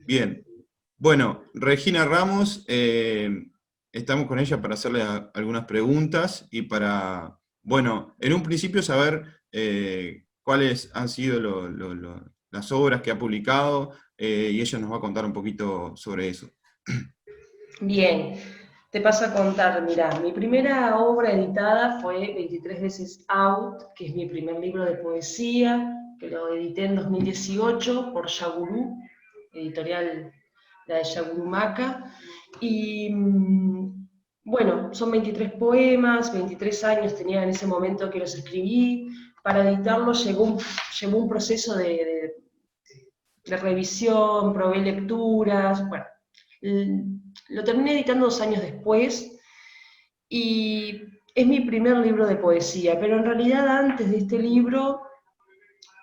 Bien. Bueno, Regina Ramos, estamos con ella para hacerle algunas preguntas y para, bueno, en un principio saber cuáles han sido las obras que ha publicado, y ella nos va a contar un poquito sobre eso. Bien, te paso a contar, mira, mi primera obra editada fue 23 veces Out, que es mi primer libro de poesía, que lo edité en 2018 por Yagurú, editorial la de Yagurú Maca, y bueno, son 23 poemas, 23 años tenía en ese momento que los escribí. Para editarlo llevó un proceso de revisión, probé lecturas, bueno, lo terminé editando 2 años después y es mi primer libro de poesía, pero en realidad antes de este libro,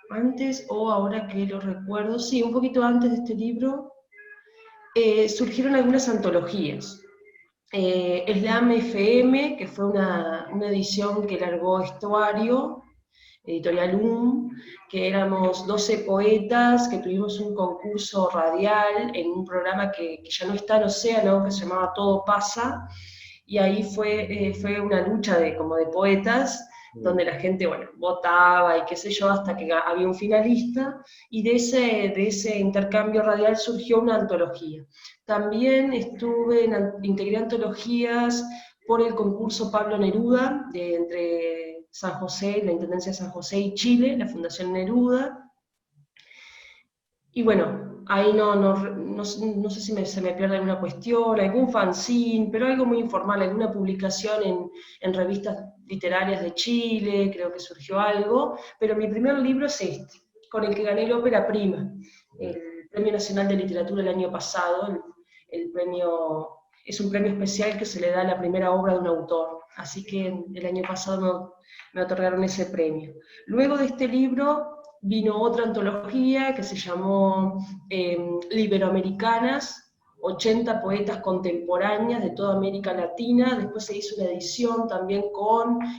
antes o ahora que lo recuerdo, sí, un poquito antes de este libro, surgieron algunas antologías. Slam FM, que fue una edición que largó Estuario, editorial que éramos 12 poetas, que tuvimos un concurso radial en un programa que ya no está en Océano, que se llamaba Todo Pasa, y ahí fue una lucha como de poetas, donde la gente, bueno, votaba y qué sé yo, hasta que había un finalista, y de ese intercambio radial surgió una antología. También integré antologías por el concurso Pablo Neruda, entre San José, la Intendencia de San José y Chile, la Fundación Neruda. Y bueno, ahí no sé si se me pierde alguna cuestión, algún fanzine, pero algo muy informal, alguna publicación en revistas literarias de Chile, creo que surgió algo, pero mi primer libro es este, con el que gané el Ópera Prima, el Premio Nacional de Literatura el año pasado. El premio es un premio especial que se le da a la primera obra de un autor, así que el año pasado me otorgaron ese premio. Luego de este libro vino otra antología que se llamó Liberoamericanas, 80 poetas contemporáneas de toda América Latina. Después se hizo una edición también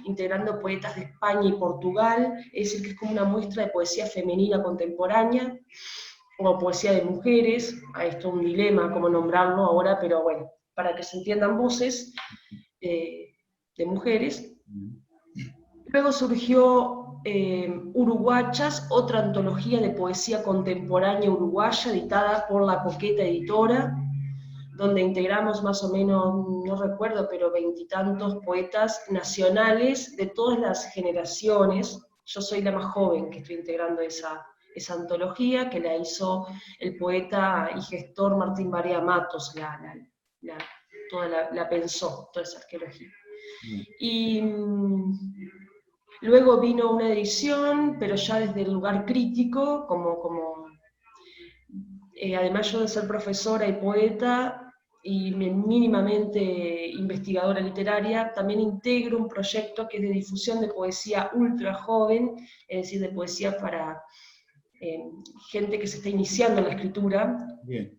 integrando poetas de España y Portugal, es decir, que es como una muestra de poesía femenina contemporánea o poesía de mujeres. Esto es un dilema cómo nombrarlo ahora, pero bueno, para que se entiendan voces de mujeres. Luego surgió Uruguachas, otra antología de poesía contemporánea uruguaya editada por La Coqueta Editora, donde integramos más o menos, no recuerdo, pero 20 y tantos poetas nacionales de todas las generaciones. Yo soy la más joven que estoy integrando esa antología, que la hizo el poeta y gestor Martín Barea Matos, la pensó, toda esa arqueología. Y luego vino una edición, pero ya desde el lugar crítico, además yo de ser profesora y poeta y mínimamente investigadora literaria, también integro un proyecto que es de difusión de poesía ultra joven, es decir, de poesía para gente que se está iniciando en la escritura. Bien.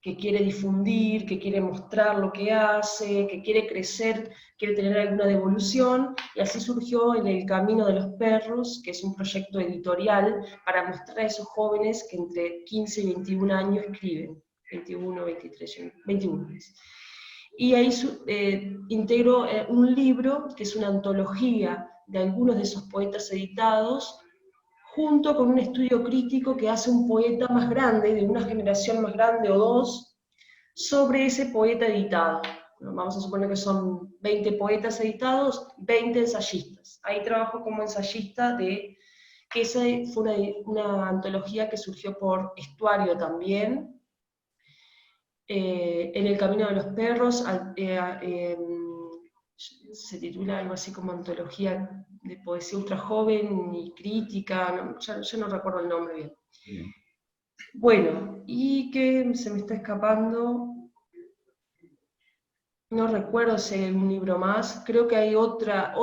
Que quiere difundir, que quiere mostrar lo que hace, que quiere crecer, quiere tener alguna devolución, y así surgió en El Camino de los Perros, que es un proyecto editorial para mostrar a esos jóvenes que entre 15 y 21 años escriben, 21, 23, 21. Y ahí integro un libro que es una antología de algunos de esos poetas editados, junto con un estudio crítico que hace un poeta más grande, de una generación más grande o dos, sobre ese poeta editado. Vamos a suponer que son 20 poetas editados, 20 ensayistas. Ahí trabajo como ensayista que esa fue una antología que surgió por Estuario también. En El Camino de los Perros se titula algo así como Antología de Poesía Ultra Joven y Crítica, ya no recuerdo el nombre bien. Bien. Bueno, y que se me está escapando, no recuerdo si hay un libro más, creo que hay otra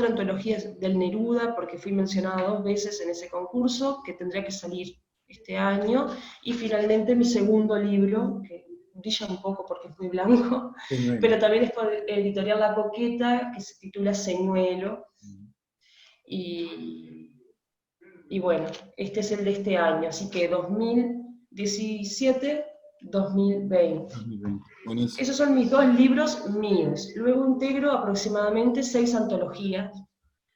antología del Neruda, porque fui mencionada 2 veces en ese concurso, que tendría que salir este año, y finalmente mi segundo libro, que brilla un poco porque es muy blanco, Señuelo. pero también es por editorial La Coqueta, que se titula Señuelo, y bueno, este es el de este año, así que 2017-2020. 2020. Buenísimo. Esos son mis 2 libros míos. Luego integro aproximadamente 6 antologías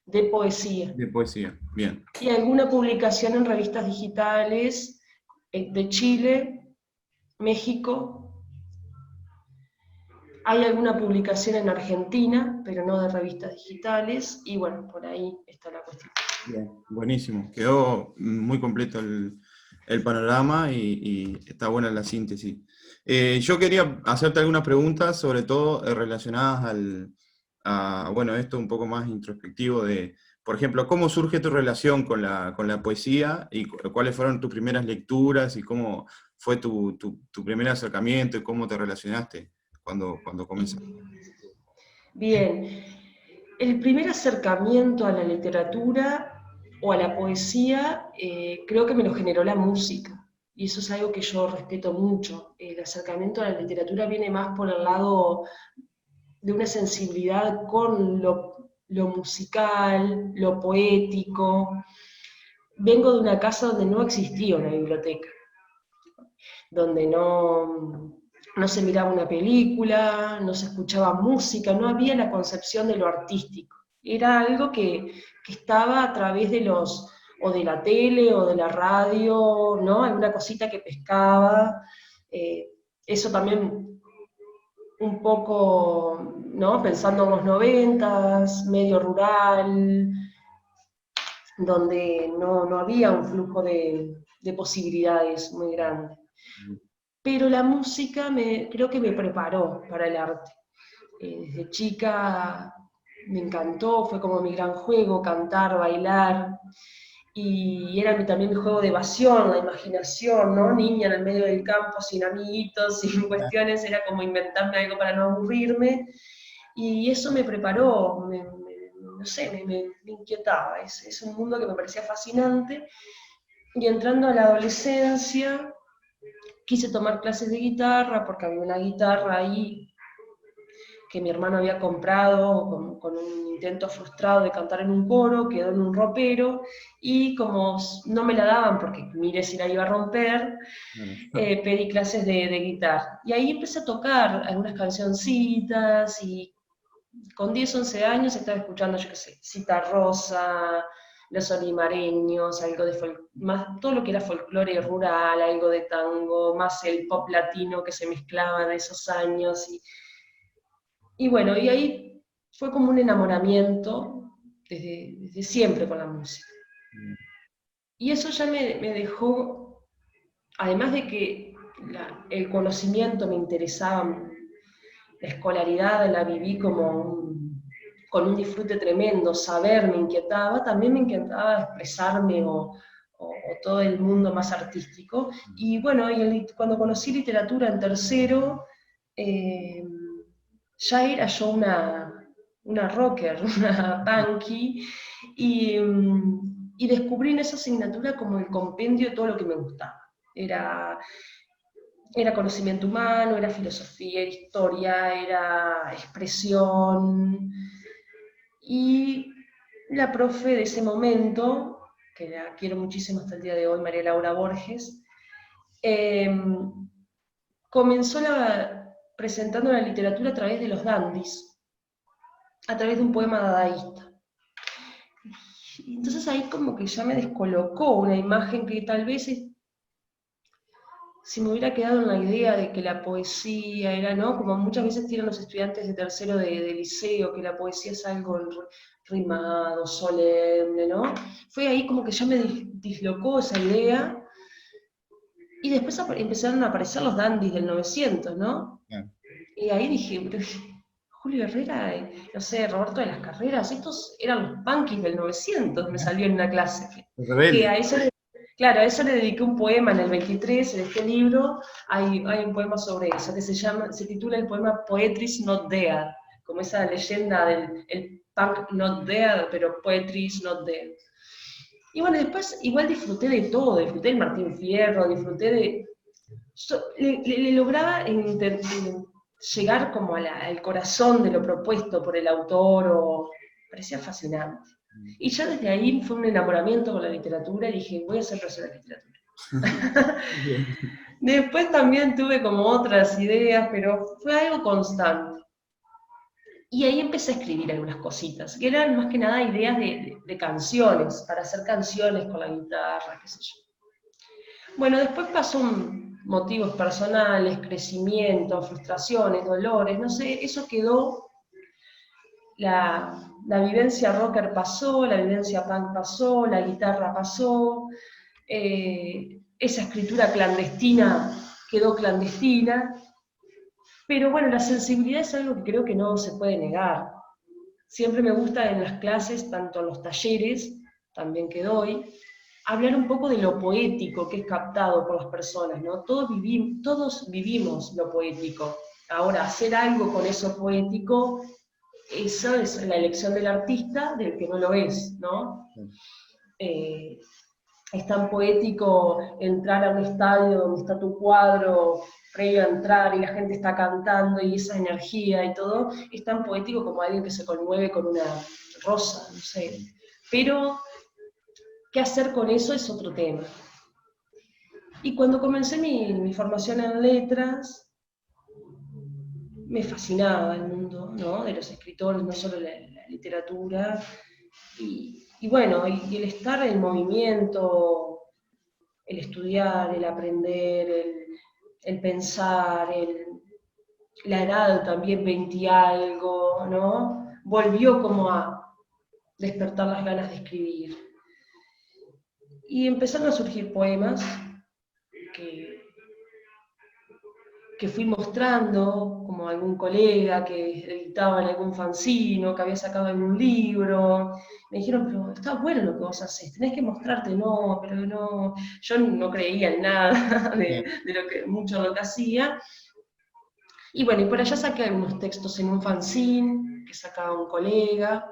de poesía De poesía, bien. y alguna publicación en revistas digitales de Chile, México. Hay alguna publicación en Argentina, pero no de revistas digitales, y bueno, por ahí está la cuestión. Bien, buenísimo. Quedó muy completo el panorama y está buena la síntesis. Yo quería hacerte algunas preguntas, sobre todo relacionadas bueno, esto un poco más introspectivo de, por ejemplo, ¿cómo surge tu relación con la poesía y cuáles fueron tus primeras lecturas y cómo fue tu primer acercamiento y cómo te relacionaste cuando comenzaste? Bien, el primer acercamiento a la literatura o a la poesía creo que me lo generó la música, y eso es algo que yo respeto mucho. El acercamiento a la literatura viene más por el lado de una sensibilidad con lo musical, lo poético. Vengo de una casa donde no existía una biblioteca, donde no se miraba una película, no se escuchaba música, no había la concepción de lo artístico. Era algo que estaba a través o de la tele, o de la radio, ¿no? Alguna cosita que pescaba. Eso también un poco, ¿no? Pensando en los 90, medio rural, donde no había un flujo de posibilidades muy grande. Pero la música creo que me preparó para el arte. Desde chica me encantó, fue como mi gran juego, cantar, bailar, y era también mi juego de evasión, la imaginación, ¿no? Niña en el medio del campo, sin amiguitos, sin cuestiones, era como inventarme algo para no aburrirme, y eso me preparó, no sé, me inquietaba, es un mundo que me parecía fascinante, y entrando a la adolescencia, quise tomar clases de guitarra, porque había una guitarra ahí que mi hermano había comprado con un intento frustrado de cantar en un coro, quedó en un ropero, y como no me la daban porque mire si la iba a romper, pedí clases de guitarra. Y ahí empecé a tocar algunas cancioncitas, y con 10, 11 años estaba escuchando, yo qué sé, Cita Rosa, Los Olimareños, algo de más todo lo que era folclore rural, algo de tango, más el pop latino que se mezclaba en esos años. Y bueno, y ahí fue como un enamoramiento desde siempre con la música. Y eso ya me dejó, además de que el conocimiento me interesaba, la escolaridad la viví con un disfrute tremendo, saber me inquietaba, también me inquietaba expresarme o todo el mundo más artístico. Y bueno, cuando conocí literatura en tercero, ya era yo una rocker, una punky, y descubrí en esa asignatura como el compendio de todo lo que me gustaba. Era conocimiento humano, era filosofía, era historia, era expresión. Y la profe de ese momento, que la quiero muchísimo hasta el día de hoy, María Laura Borges, comenzó presentando la literatura a través de los dandis, a través de un poema dadaísta. Entonces ahí como que ya me descolocó una imagen que tal vez si me hubiera quedado en la idea de que la poesía era, ¿no? Como muchas veces tienen los estudiantes de tercero de liceo, que la poesía es algo rimado, solemne, ¿no? Fue ahí como que ya me dislocó esa idea, y después empezaron a aparecer los dandis del 900, ¿no? Bien. Y ahí dije, pero Julio Herrera, no sé, Roberto de las Carreras, estos eran los punkis del 900, me salió en una clase. Que a eso claro, a eso le dediqué un poema en el 23, en este libro, hay un poema sobre eso, que se titula el poema Poetry's Not Dead, como esa leyenda del el punk not dead, pero Poetry's Not Dead. Y bueno, después igual disfruté de todo, disfruté del Martín Fierro, disfruté de... le lograba llegar como al corazón de lo propuesto por el autor, parecía fascinante. Y ya desde ahí fue un enamoramiento con la literatura, y dije, voy a ser profesora de literatura. Después también tuve como otras ideas, pero fue algo constante. Y ahí empecé a escribir algunas cositas, que eran más que nada ideas de canciones, para hacer canciones con la guitarra, qué sé yo. Bueno, después pasó motivos personales, crecimiento, frustraciones, dolores, no sé, eso quedó, la vivencia rocker pasó, la vivencia punk pasó, la guitarra pasó, esa escritura clandestina quedó clandestina, pero bueno, la sensibilidad es algo que creo que no se puede negar. Siempre me gusta en las clases, tanto en los talleres, también que doy, hablar un poco de lo poético que es captado por las personas, ¿no? Todos vivimos lo poético. Ahora, hacer algo con eso poético, esa es la elección del artista, del que no lo es, ¿no? Eh, es tan poético entrar a un estadio donde está tu cuadro previo a entrar y la gente está cantando y esa energía y todo, es tan poético como alguien que se conmueve con una rosa, no sé. Pero, ¿qué hacer con eso es otro tema? Y cuando comencé mi formación en letras, me fascinaba el mundo, ¿no? De los escritores, no solo la literatura. Y bueno, y el estar en movimiento, el estudiar, el aprender, el pensar, la edad también 20 y algo, ¿no? Volvió como a despertar las ganas de escribir. Y empezaron a surgir poemas que, que fui mostrando, como algún colega que editaba en algún fanzino, que había sacado algún libro. Me dijeron, pero está bueno lo que vos haces, tenés que mostrarte, no, pero no. Yo no creía en nada de mucho lo que hacía. Y bueno, y por allá saqué algunos textos en un fanzine que sacaba un colega.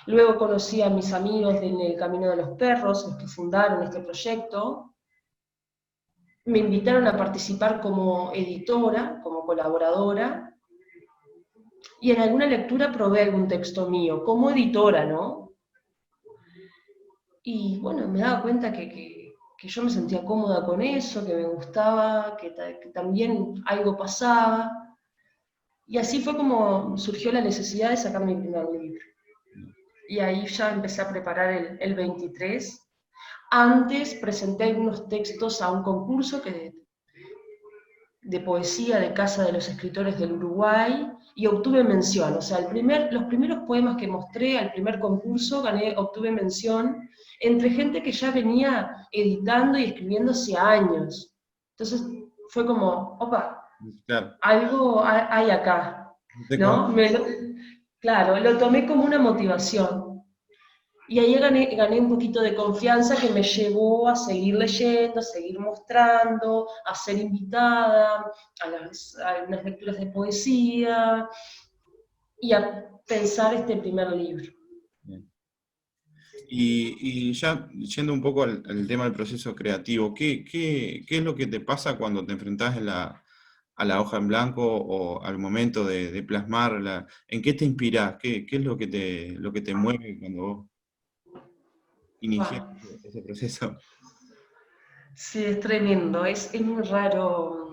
Luego conocí a mis amigos del Camino de los Perros, los que fundaron este proyecto. Me invitaron a participar como editora, como colaboradora, y en alguna lectura probé algún texto mío, como editora, ¿no? Y bueno, me daba cuenta que yo me sentía cómoda con eso, que me gustaba, que también algo pasaba. Y así fue como surgió la necesidad de sacar mi primer libro. Y ahí ya empecé a preparar el 23. Antes presenté algunos textos a un concurso de poesía de Casa de los Escritores del Uruguay y obtuve mención. O sea, los primeros poemas que mostré al primer concurso obtuve mención entre gente que ya venía editando y escribiendo hace años. Entonces fue como, opa, Claro, algo hay acá, te ¿no? con- Claro, lo tomé como una motivación. Y ahí gané un poquito de confianza que me llevó a seguir leyendo, a seguir mostrando, a ser invitada a algunas lecturas de poesía y a pensar este primer libro. Bien. Y ya yendo un poco al tema del proceso creativo, ¿qué es lo que te pasa cuando te enfrentás a la hoja en blanco o al momento de plasmarla? ¿En qué te inspirás? ¿Qué es lo que te mueve cuando vos iniciás Wow. ese proceso? Sí, es tremendo, es muy raro.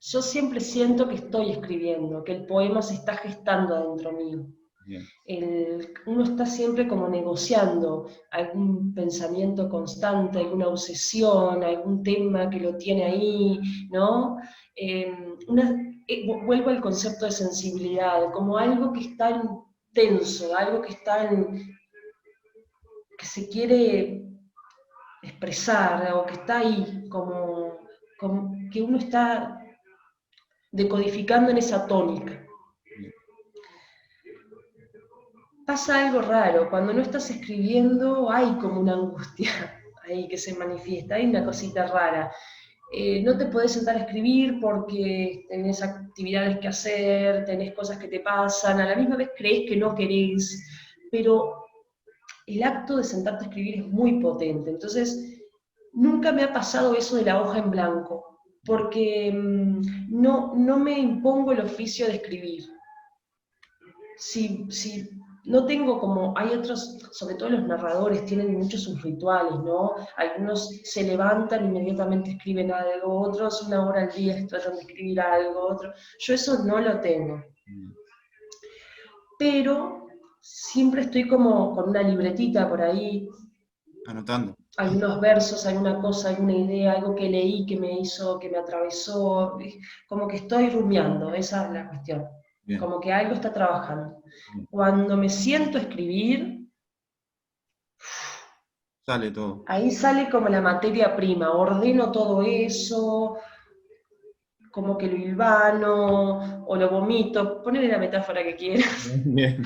Yo siempre siento que estoy escribiendo, que el poema se está gestando adentro mío. Bien, Uno está siempre como negociando algún pensamiento constante, alguna obsesión, algún tema que lo tiene ahí, ¿no? Eh, Vuelvo al concepto de sensibilidad, como algo que está tenso, algo que está que se quiere expresar, o que está ahí, como que uno está decodificando en esa tónica. bien, Pasa algo raro, cuando no estás escribiendo hay como una angustia ahí que se manifiesta, hay una cosita rara. No te podés sentar a escribir porque tenés actividades que hacer, tenés cosas que te pasan, a la misma vez crees que no querés, pero el acto de sentarte a escribir es muy potente. Entonces, nunca me ha pasado eso de la hoja en blanco, porque no me impongo el oficio de escribir. Si no tengo como, hay otros, sobre todo los narradores, tienen muchos sus rituales, ¿no? Algunos se levantan, inmediatamente escriben algo, otros una hora al día tratan de escribir algo, otro. Yo eso no lo tengo. Pero siempre estoy como con una libretita por ahí, Anotando. algunos versos, alguna cosa, alguna idea, algo que leí que me hizo, que me atravesó, como que estoy rumiando, esa es la cuestión, Bien, como que algo está trabajando. bien. Cuando me siento a escribir, Sale todo. ahí sale como la materia prima, ordeno todo eso, como que lo hilvano o lo vomito, ponele la metáfora que quieras. Bien.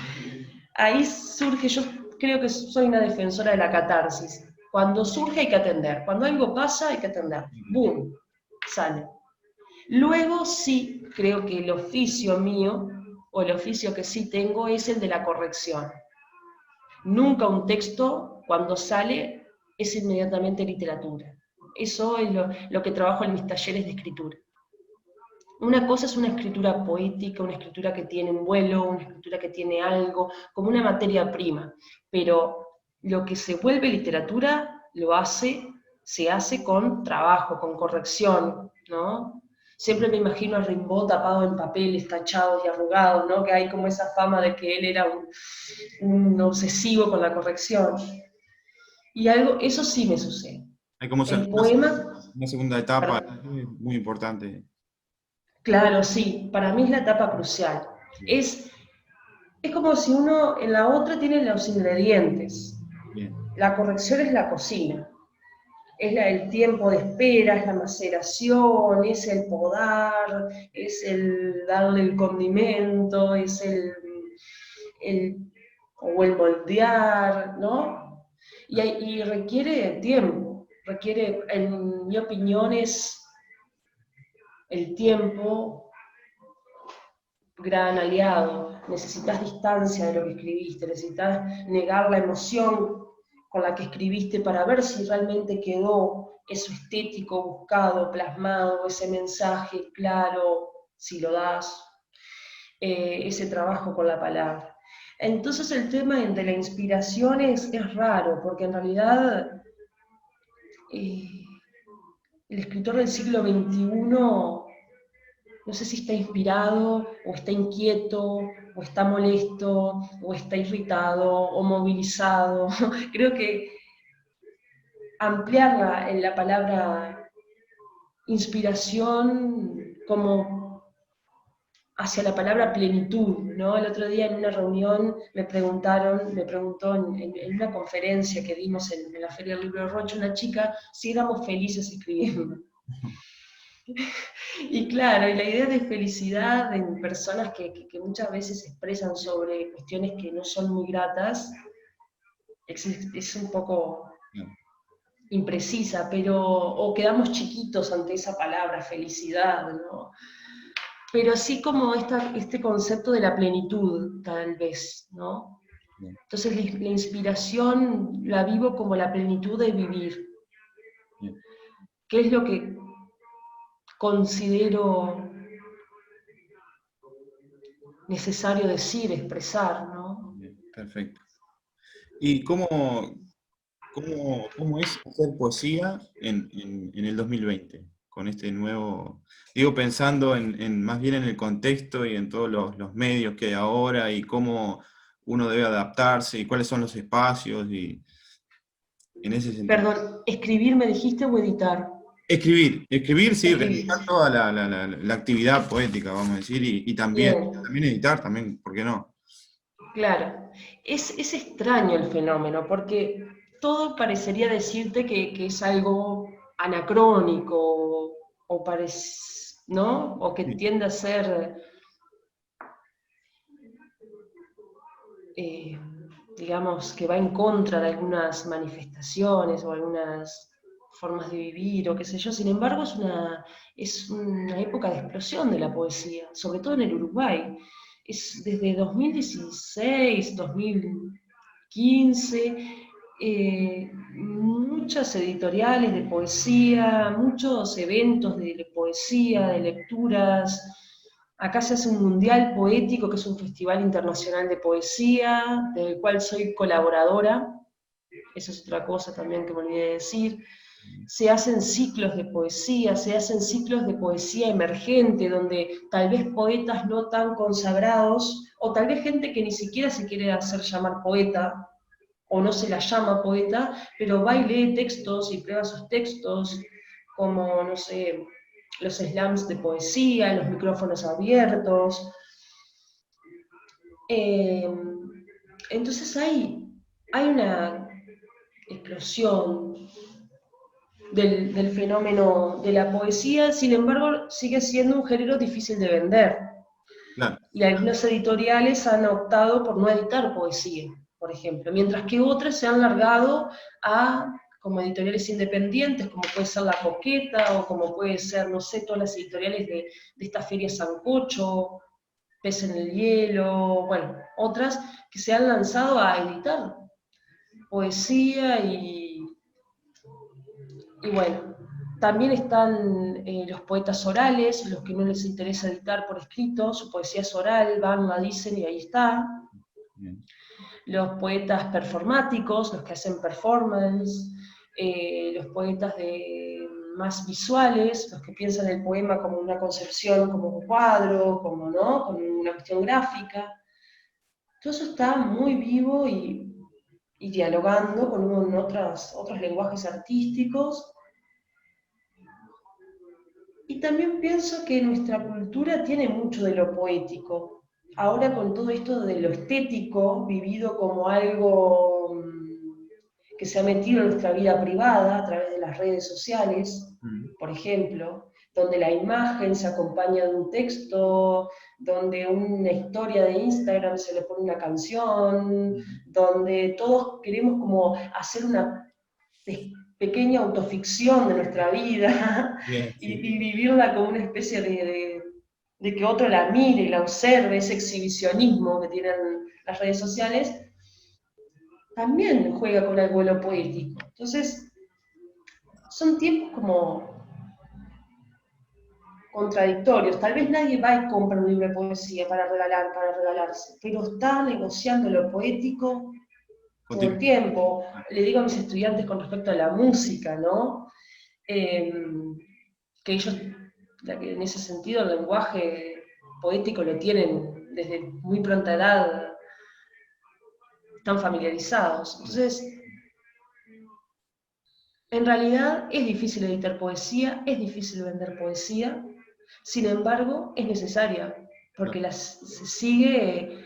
Ahí surge, yo creo que soy una defensora de la catarsis. Cuando surge hay que atender, cuando algo pasa hay que atender. ¡Boom! Sale. Luego sí, creo que el oficio mío, o el oficio que sí tengo, es el de la corrección. Nunca un texto, cuando sale, es inmediatamente literatura. Eso es lo que trabajo en mis talleres de escritura. Una cosa es una escritura poética, una escritura que tiene un vuelo, una escritura que tiene algo, como una materia prima, pero lo que se vuelve literatura se hace con trabajo, con corrección, ¿no? Siempre me imagino a Rimbaud tapado en papeles, tachados y arrugados, ¿no? Que hay como esa fama de que él era un obsesivo con la corrección. Y algo, eso sí me sucede. Hay como El poema, una segunda etapa perdón, muy importante. claro, sí, para mí es la etapa crucial. Bien, Es Es como si uno en la otra tiene los ingredientes. bien. La corrección es la cocina, es el tiempo de espera, es la maceración, es el podar, es el darle el condimento, es el o el moldear, ¿no? Y requiere tiempo, requiere, en mi opinión, es el tiempo gran aliado, necesitas distancia de lo que escribiste, necesitas negar la emoción con la que escribiste para ver si realmente quedó eso estético buscado, plasmado, ese mensaje claro, si lo das, ese trabajo con la palabra. Entonces el tema de la inspiración es raro, porque en realidad eh, el escritor del siglo XXI no sé si está inspirado, o está inquieto, o está molesto, o está irritado, o movilizado. Creo que ampliarla en la palabra inspiración como hacia la palabra plenitud, ¿no? El otro día en una reunión me preguntó en una conferencia que dimos en la Feria del Libro de Rocha, una chica si éramos felices escribiendo. Y claro, y la idea de felicidad en personas que muchas veces expresan sobre cuestiones que no son muy gratas es un poco Bien. imprecisa, pero o quedamos chiquitos ante esa palabra, felicidad, ¿no? Pero sí como este concepto de la plenitud, tal vez, ¿no? Bien, Entonces la inspiración la vivo como la plenitud de vivir, bien, que es lo que considero necesario decir, expresar, ¿no? bien, perfecto. ¿Y cómo es hacer poesía en el 2020? Con este nuevo, digo, pensando más bien en el contexto y en todos los medios que hay ahora y cómo uno debe adaptarse y cuáles son los espacios y en ese sentido. Perdón, ¿escribir me dijiste o editar? Escribir, sí, Escribir. realizar toda la actividad poética, vamos a decir, y Bien, también editar, también, ¿por qué no? claro. Es extraño el fenómeno, porque todo parecería decirte que es algo anacrónico, o ¿no? O que Sí, tiende a ser, eh, digamos, que va en contra de algunas manifestaciones o algunas formas de vivir, o qué sé yo. Sin embargo, es una época de explosión de la poesía, sobre todo en el Uruguay. Es desde 2016, 2015, muchas editoriales de poesía, muchos eventos de poesía, de lecturas, Acá se hace un mundial poético, que es un festival internacional de poesía, del cual soy colaboradora. Eso es otra cosa también que me olvidé de decir. Se hacen ciclos de poesía, se hacen ciclos de poesía emergente, donde tal vez poetas no tan consagrados, o tal vez gente que ni siquiera se quiere hacer llamar poeta, o no se la llama poeta, pero va y lee textos y prueba sus textos, como, no sé, los slams de poesía, los micrófonos abiertos. Eh, entonces hay una explosión del fenómeno de la poesía, sin embargo sigue siendo un género difícil de vender. Claro. Y algunas editoriales han optado por no editar poesía, por ejemplo, mientras que otras se han largado a, como editoriales independientes, como puede ser La Coqueta, o como puede ser, no sé, todas las editoriales de esta feria Sancocho, Pez en el Hielo, bueno, otras que se han lanzado a editar poesía y bueno, también están los poetas orales, los que no les interesa editar por escrito, su poesía es oral, van, la dicen y ahí está. Bien. Los poetas performáticos, los que hacen performance, los poetas más visuales, los que piensan el poema como una concepción, como un cuadro, como, ¿no?, como una cuestión gráfica. Todo eso está muy vivo y dialogando con otros lenguajes artísticos. Y también pienso que nuestra cultura tiene mucho de lo poético. Ahora con todo esto de lo estético, vivido como algo que se ha metido en nuestra vida privada a través de las redes sociales, por ejemplo, donde la imagen se acompaña de un texto, donde una historia de Instagram se le pone una canción, donde todos queremos como hacer una pequeña autoficción de nuestra vida Bien, y sí. vivirla como una especie de que otro la mire y la observe, ese exhibicionismo que tienen las redes sociales, también juega con algo de lo poético. Entonces, son tiempos como contradictorios. Tal vez nadie va y compra un libro de poesía para regalar, para regalarse, pero está negociando lo poético todo el Continúa. tiempo. Le digo a mis estudiantes con respecto a la música, ¿no? Eh, que ellos, en ese sentido, el lenguaje poético lo tienen desde muy pronta edad, están familiarizados. Entonces, en realidad es difícil editar poesía, es difícil vender poesía, sin embargo, es necesaria, porque se sigue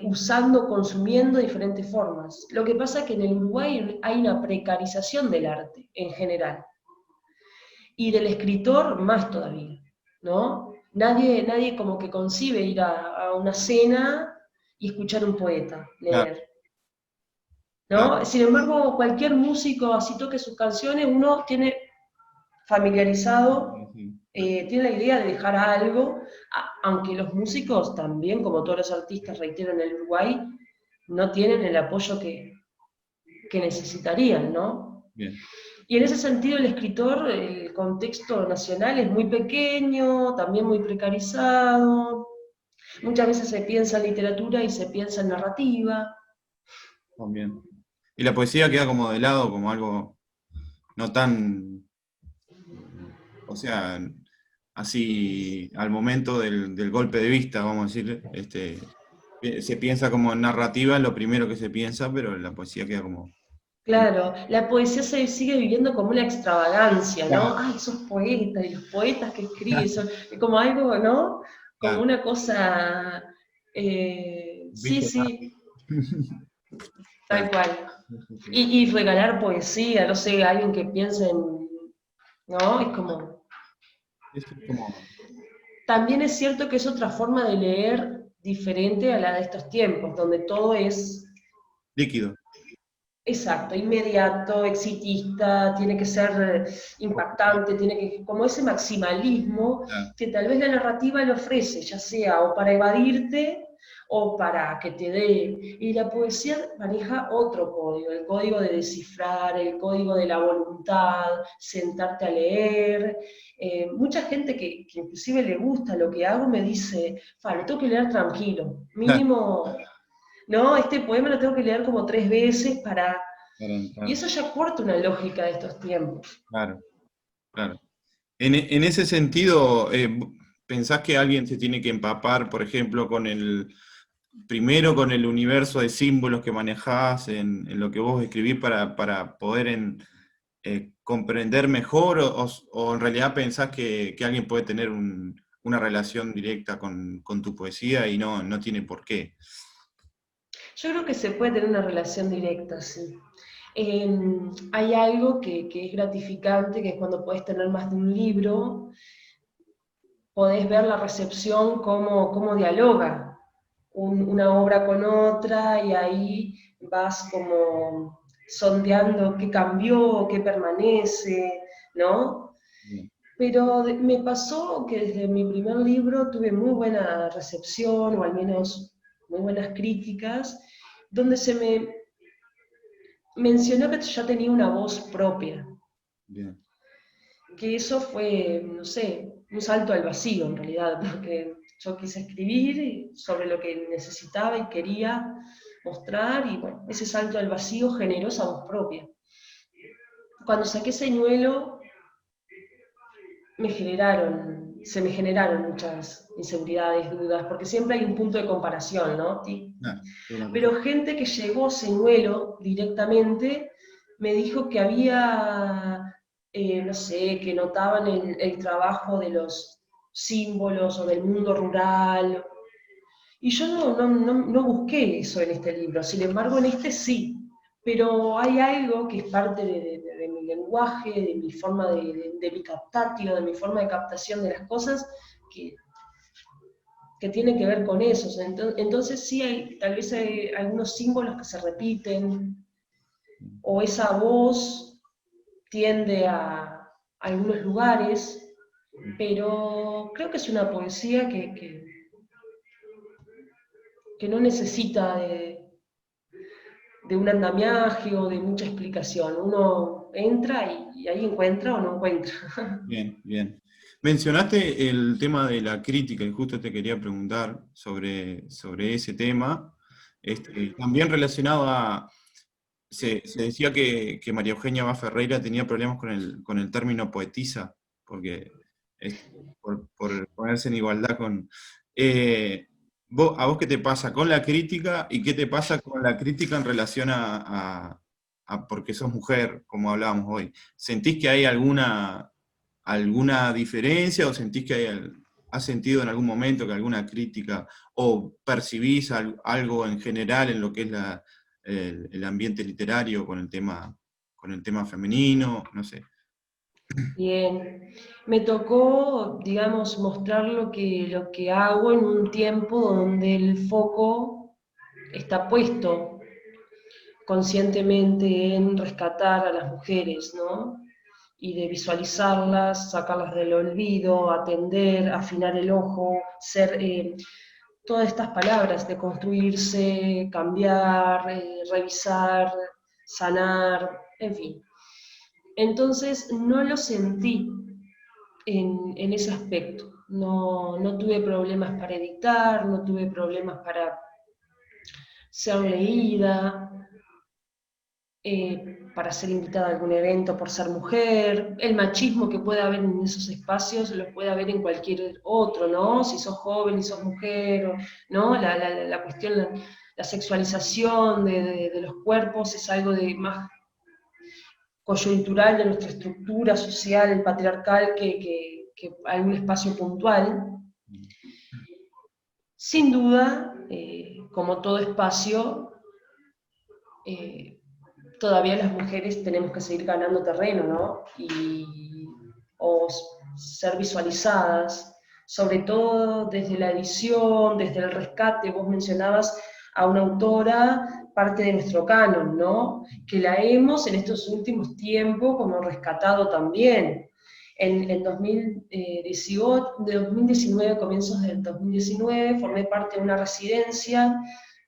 usando, consumiendo de diferentes formas. Lo que pasa es que en el Uruguay hay una precarización del arte en general, y del escritor más todavía, ¿no? Nadie como que concibe ir a una cena y escuchar un poeta Claro, leer, claro. ¿no? Sin embargo, cualquier músico, así toque sus canciones, uno tiene familiarizado, Sí, tiene la idea de dejar algo, aunque los músicos también, como todos los artistas, reitero, en el Uruguay, no tienen el apoyo que necesitarían, ¿no? bien. Y en ese sentido el escritor, el contexto nacional es muy pequeño, también muy precarizado, muchas veces se piensa en literatura y se piensa en narrativa. También. Y la poesía queda como de lado, como algo no tan, o sea, así al momento del golpe de vista, vamos a decir, se piensa como en narrativa, es lo primero que se piensa, pero la poesía queda como... Claro, la poesía se sigue viviendo como una extravagancia, ¿no? Claro, Ay, esos poetas y los poetas que escriben, son como algo, ¿no? Como claro. una cosa, sí, Visceral. sí, tal Claro. cual. Sí, sí, sí. Y regalar poesía, no sé, alguien que piense en, ¿no? Es como, Es como también es cierto que es otra forma de leer diferente a la de estos tiempos, donde todo es líquido. exacto, inmediato, exitista, tiene que ser impactante, tiene que, como ese maximalismo Claro, que tal vez la narrativa le ofrece, ya sea o para evadirte o para que te dé. Y la poesía maneja otro código, el código de descifrar, el código de la voluntad, sentarte a leer. Mucha gente que inclusive le gusta lo que hago me dice, lo tengo que leer tranquilo, claro, mínimo no, este poema lo tengo que leer como 3 veces para... para Y entrar. eso ya corta una lógica de estos tiempos. Claro, claro. En ese sentido, ¿pensás que alguien se tiene que empapar, por ejemplo, primero con el universo de símbolos que manejás en lo que vos escribís para poder comprender mejor, o en realidad pensás que alguien puede tener una relación directa con tu poesía y no tiene por qué? Yo creo que se puede tener una relación directa, sí. Hay algo que es gratificante, que es cuando podés tener más de un libro, podés ver la recepción, cómo dialoga una obra con otra, y ahí vas como sondeando qué cambió, qué permanece, ¿no? Bien, Pero me pasó que desde mi primer libro tuve muy buena recepción, o al menos muy buenas críticas, donde se me mencionó que ya tenía una voz propia, bien, que eso fue, no sé, un salto al vacío en realidad, porque yo quise escribir sobre lo que necesitaba y quería mostrar, y bueno, ese salto al vacío generó esa voz propia. Cuando saqué Señuelo, se me generaron muchas inseguridades, dudas, porque siempre hay un punto de comparación, ¿no? claro, Pero gente que llegó a Señuelo directamente me dijo que había, no sé, que notaban el trabajo de los símbolos o del mundo rural. Y yo no busqué eso en este libro, sin embargo en este sí. Pero hay algo que es parte de mi lenguaje, de mi forma de mi captatio, de mi forma de captación de las cosas, que, que tiene que ver con eso. O sea, entonces sí hay, tal vez hay algunos símbolos que se repiten, o esa voz tiende a algunos lugares, pero creo que es una poesía que no necesita de un andamiaje o de mucha explicación. Uno entra y ahí encuentra o no encuentra. bien, bien. Mencionaste el tema de la crítica y justo te quería preguntar sobre ese tema. También relacionado se decía que María Eugenia Bá Ferreira tenía problemas con el término poetisa, porque este, por ponerse en igualdad con... eh, ¿A vos qué te pasa con la crítica y qué te pasa con la crítica en relación a porque sos mujer, como hablábamos hoy? ¿Sentís que hay alguna diferencia o sentís que has sentido en algún momento que alguna crítica o percibís algo en general en lo que es el ambiente literario con el tema femenino? No sé. Bien, me tocó, digamos, mostrar lo que hago en un tiempo donde el foco está puesto conscientemente en rescatar a las mujeres, ¿no? Y de visualizarlas, sacarlas del olvido, atender, afinar el ojo, ser todas estas palabras de construirse, cambiar, revisar, sanar, en fin. Entonces no lo sentí en ese aspecto. No tuve problemas para editar, no tuve problemas para ser leída, para ser invitada a algún evento por ser mujer, el machismo que puede haber en esos espacios lo puede haber en cualquier otro, ¿no? Si sos joven y sos mujer, ¿no? La cuestión, la sexualización de los cuerpos es algo de más coyuntural de nuestra estructura social patriarcal que algún espacio puntual. Sin duda, como todo espacio, eh, todavía las mujeres tenemos que seguir ganando terreno, ¿no? O ser visualizadas, sobre todo desde la edición, desde el rescate. Vos mencionabas a una autora parte de nuestro canon, ¿no? Que la hemos en estos últimos tiempos como rescatado también. En 2018, de 2019, comienzos del 2019, formé parte de una residencia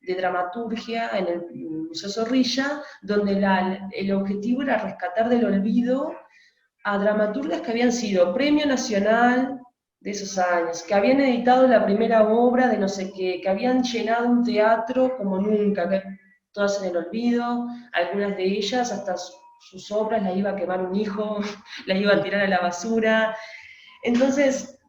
de dramaturgia en el Museo Zorrilla, donde el objetivo era rescatar del olvido a dramaturgas que habían sido Premio Nacional de esos años, que habían editado la primera obra de no sé qué, que habían llenado un teatro como nunca, que todas en el olvido, algunas de ellas hasta sus obras las iba a quemar un hijo, las iba a tirar a la basura. Entonces,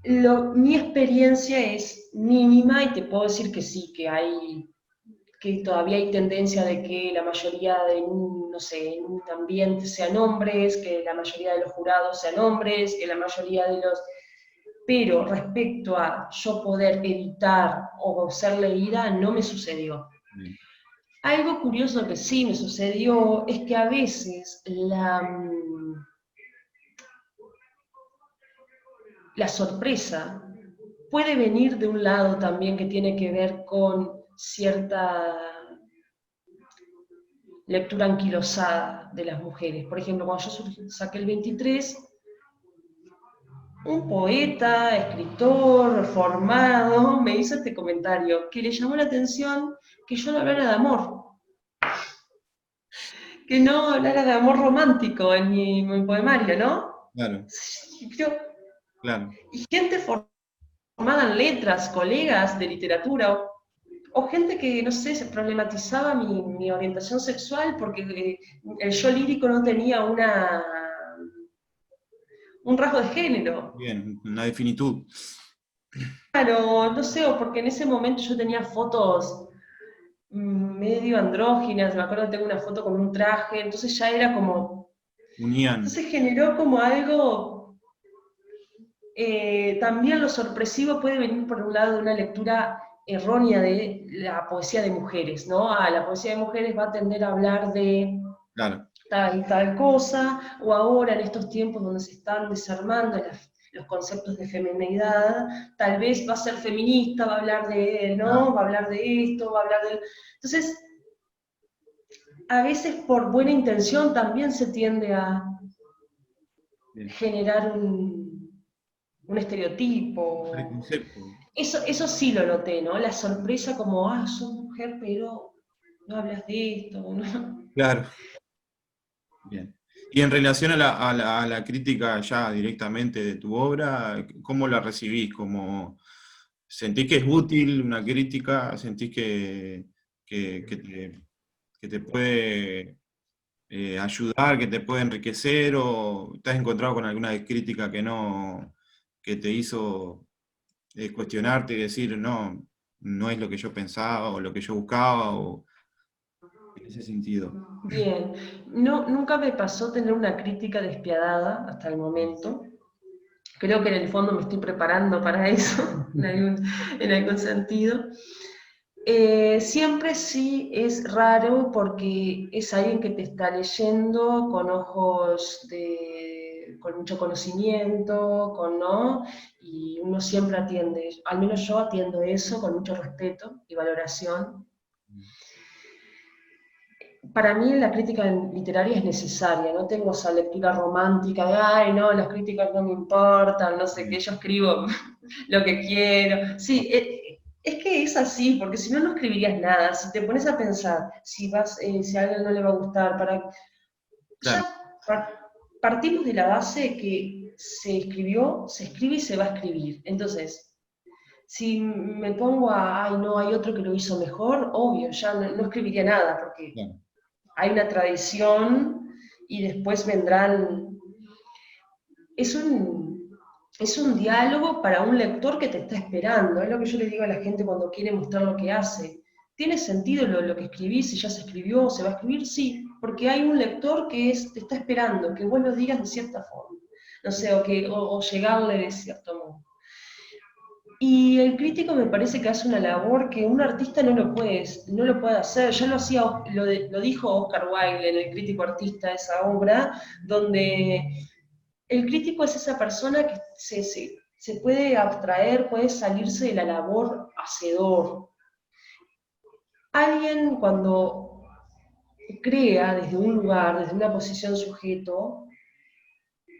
mi experiencia es mínima y te puedo decir que sí, que todavía hay tendencia de que la mayoría de, no sé, en un ambiente sean hombres, que la mayoría de los jurados sean hombres, que la mayoría de los... Pero respecto a yo poder editar o ser leída, no me sucedió. Bien. Algo curioso que sí me sucedió es que a veces la sorpresa puede venir de un lado también que tiene que ver con cierta lectura anquilosada de las mujeres. Por ejemplo, cuando yo saqué el 23, un poeta, escritor, formado, me hizo este comentario, que le llamó la atención que yo no hablara de amor, que no hablara de amor romántico en mi poemario, ¿no? Claro, Pero, claro. y gente formada en letras, colegas de literatura, o gente que, no sé, se problematizaba mi orientación sexual porque el yo lírico no tenía un rasgo de género. Bien, una definitud. Claro, no sé, o porque en ese momento yo tenía fotos medio andróginas, me acuerdo que tengo una foto con un traje, entonces ya era como, Unían. entonces generó como algo, también lo sorpresivo puede venir por un lado de una lectura errónea de la poesía de mujeres, ¿no? Ah, la poesía de mujeres va a tender a hablar de Claro, tal y tal cosa, o ahora en estos tiempos donde se están desarmando los conceptos de feminidad, tal vez va a ser feminista, va a hablar de, ¿no? claro. Va a hablar de esto, va a hablar de... Entonces, a veces por buena intención también se tiende a Bien. generar un estereotipo. Preconcepto. Eso sí lo noté, ¿no? La sorpresa como, ah, sos mujer, pero no hablas de esto, ¿no? Claro. Bien. Y en relación a la crítica ya directamente de tu obra, ¿cómo la recibís? ¿Sentís que es útil una crítica? ¿Sentís que te puede ayudar, que te puede enriquecer? ¿O te has encontrado con alguna crítica que te hizo cuestionarte y decir, no, no es lo que yo pensaba o lo que yo buscaba, o en ese sentido? Bien, no, nunca me pasó tener una crítica despiadada hasta el momento. Creo que en el fondo me estoy preparando para eso, en algún sentido. Siempre sí es raro porque es alguien que te está leyendo con ojos con mucho conocimiento, ¿no? Y uno siempre atiende, al menos yo atiendo eso con mucho respeto y valoración. Para mí la crítica literaria es necesaria, no tengo esa lectura romántica de, ay, no, las críticas no me importan, no sé qué, yo escribo lo que quiero. Sí, es que es así, porque si no, no escribirías nada. Si te pones a pensar, si a alguien no le va a gustar, ya Claro, partimos de la base que se escribió, se escribe y se va a escribir. Entonces, si me pongo a, ay, no, hay otro que lo hizo mejor, obvio, ya no escribiría nada, porque claro. hay una tradición y después vendrán... Es es un diálogo para un lector que te está esperando. Es lo que yo le digo a la gente cuando quiere mostrar lo que hace. ¿Tiene sentido lo que escribís? Si ya se escribió, se va a escribir, sí, porque hay un lector que te está esperando, que vos lo digas de cierta forma. No sé, o llegarle de cierto modo. Y el crítico me parece que hace una labor que un artista no lo puede hacer. Ya lo hacía, lo dijo Oscar Wilde en El crítico artista, esa obra, donde el crítico es esa persona que se puede abstraer, puede salirse de la labor hacedor. Alguien cuando crea desde un lugar, desde una posición sujeto,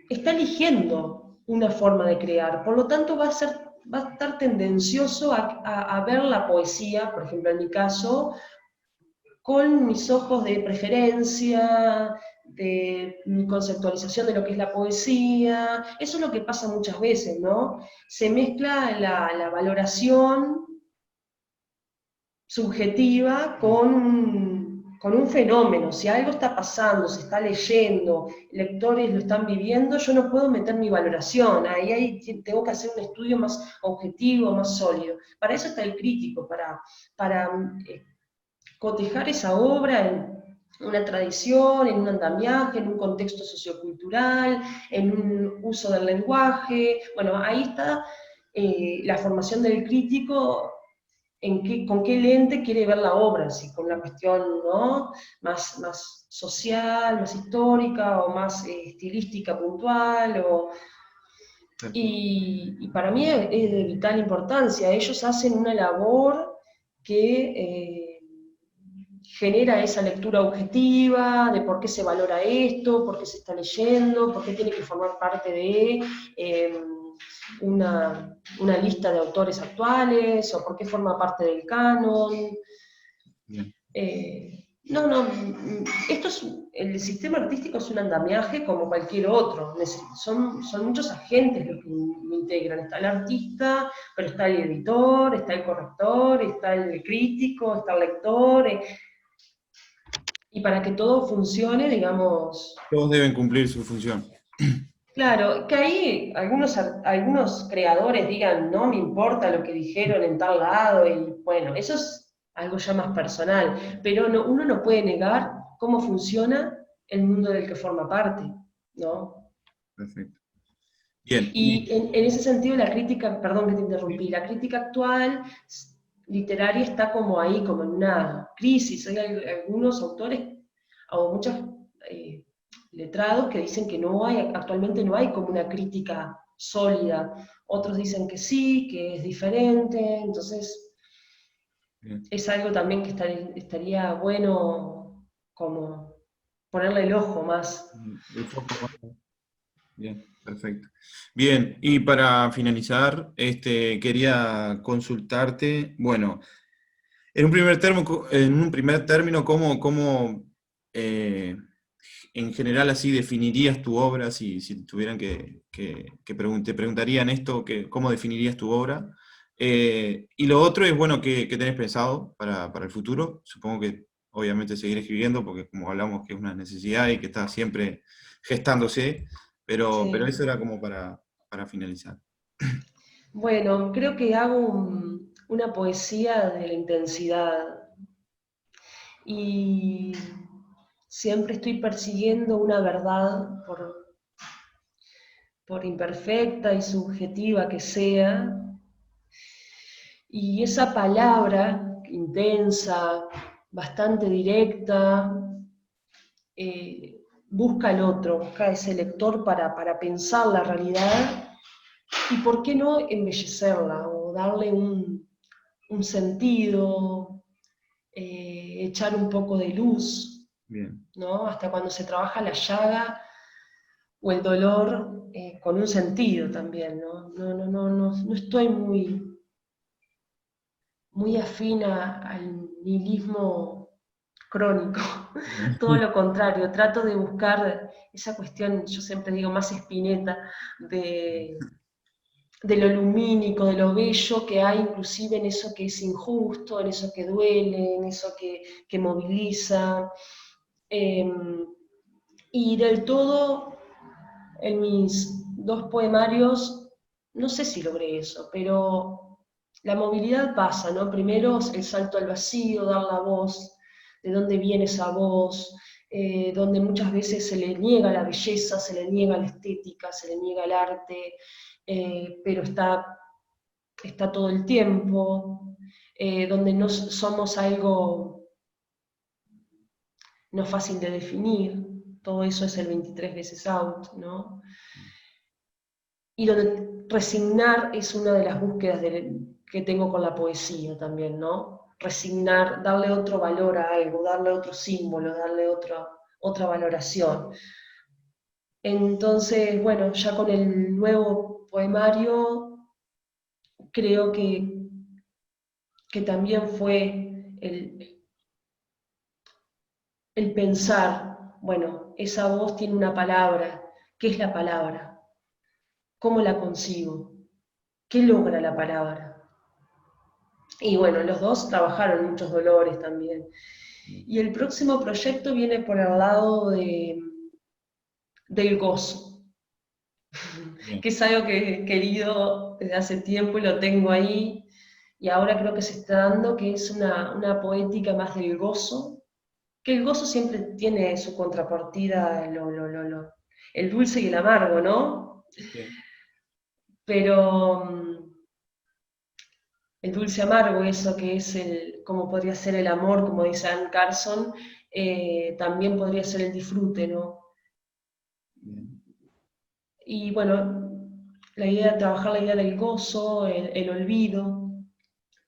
está eligiendo una forma de crear, por lo tanto va a estar tendencioso a ver la poesía, por ejemplo en mi caso, con mis ojos de preferencia, de mi conceptualización de lo que es la poesía. Eso es lo que pasa muchas veces, ¿no? Se mezcla la valoración subjetiva con un fenómeno. Si algo está pasando, se está leyendo, lectores lo están viviendo, yo no puedo meter mi valoración. Ahí tengo que hacer un estudio más objetivo, más sólido. Para eso está el crítico, para cotejar esa obra en una tradición, en un andamiaje, en un contexto sociocultural, en un uso del lenguaje. Bueno, ahí está la formación del crítico, con qué lente quiere ver la obra, si con una cuestión, ¿no?, más social, más histórica, o más estilística puntual, y para mí es de vital importancia. Ellos hacen una labor que genera esa lectura objetiva de por qué se valora esto, por qué se está leyendo, por qué tiene que formar parte de una lista de autores actuales, o por qué forma parte del canon. Bien. No, no, el sistema artístico es un andamiaje como cualquier otro. Son muchos agentes los que lo integran. Está el artista, pero está el editor, está el corrector, está el crítico, está el lector. Y para que todo funcione, digamos, Todos deben cumplir su función. claro, que ahí algunos creadores digan, no me importa lo que dijeron en tal lado, y bueno, eso es algo ya más personal, pero uno no puede negar cómo funciona el mundo del que forma parte, ¿no? Perfecto. Bien. Y en ese sentido la crítica, perdón que te interrumpí, la crítica actual literaria está como ahí, como en una crisis. Hay algunos autores o muchos eh, letrados que dicen que actualmente no hay como una crítica sólida. Otros dicen que sí, que es diferente. Entonces Bien. es algo también que estaría bueno como ponerle el ojo más. El foco más. Bien, perfecto. Bien, y para finalizar, quería consultarte, bueno, en un primer término, ¿cómo eh, en general así definirías tu obra? Si tuvieran te preguntarían esto, ¿cómo definirías tu obra? Y lo otro es, bueno, ¿qué tenés pensado para el futuro? Supongo que obviamente seguir escribiendo, porque como hablamos que es una necesidad y que está siempre gestándose, pero Sí. eso era como para finalizar. Bueno, creo que hago una poesía de la intensidad, y siempre estoy persiguiendo una verdad, por imperfecta y subjetiva que sea, y esa palabra intensa, bastante directa, busca al otro, busca a ese lector para pensar la realidad, y por qué no embellecerla o darle un sentido, echar un poco de luz, Bien, ¿no? Hasta cuando se trabaja la llaga o el dolor, con un sentido también, ¿no? No estoy muy afina al nihilismo crónico, todo lo contrario, trato de buscar esa cuestión, yo siempre digo, más Spinetta, de lo lumínico, de lo bello que hay inclusive en eso que es injusto, en eso que duele, en eso que moviliza. Eh, y del todo, en mis dos poemarios, no sé si logré eso, pero la movilidad pasa, ¿no? Primero el salto al vacío, dar la voz, de dónde viene esa voz, donde muchas veces se le niega la belleza, se le niega la estética, se le niega el arte, pero está todo el tiempo, donde no somos algo no fácil de definir. Todo eso es el 23 veces out, ¿no? Y donde resignar es una de las búsquedas que tengo con la poesía también, ¿no? resignar, darle otro valor a algo, darle otro símbolo, darle otra valoración. Entonces, bueno, ya con el nuevo poemario, creo que también fue el pensar, bueno, esa voz tiene una palabra, ¿qué es la palabra? ¿Cómo la consigo? ¿Qué logra la palabra? Y bueno, los dos trabajaron muchos dolores también. Y el próximo proyecto viene por el lado del gozo, Bien, que es algo que he querido desde hace tiempo y lo tengo ahí, y ahora creo que se está dando, que es una poética más del gozo, que el gozo siempre tiene su contrapartida, el dulce y el amargo, ¿no? sí, Pero el dulce amargo, eso que es como podría ser el amor, como dice Anne Carson, también podría ser el disfrute, ¿no? bien, Y bueno, la idea, trabajar la idea del gozo, el olvido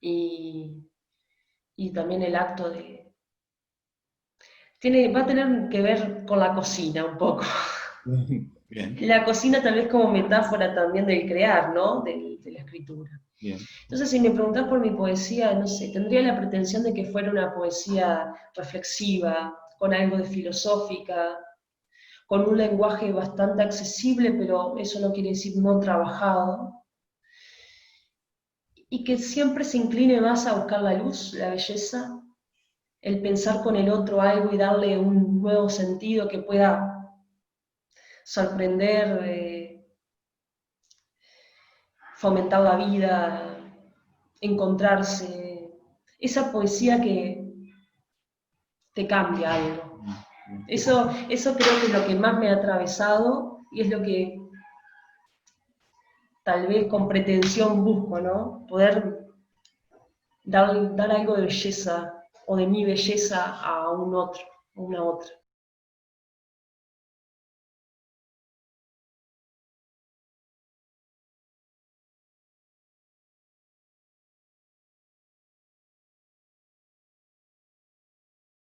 y, y también el acto de... va a tener que ver con la cocina un poco. bien, La cocina tal vez como metáfora también del crear, ¿no? De la escritura. bien. Entonces, si me preguntás por mi poesía, no sé, tendría la pretensión de que fuera una poesía reflexiva, con algo de filosófica, con un lenguaje bastante accesible, pero eso no quiere decir no trabajado, y que siempre se incline más a buscar la luz, la belleza, el pensar con el otro algo y darle un nuevo sentido que pueda sorprender, fomentar la vida, encontrarse, esa poesía que te cambia algo. Bien, bien. Eso creo que es lo que más me ha atravesado y es lo que tal vez con pretensión busco, ¿no? Poder dar algo de belleza o de mi belleza a un otro, a una otra.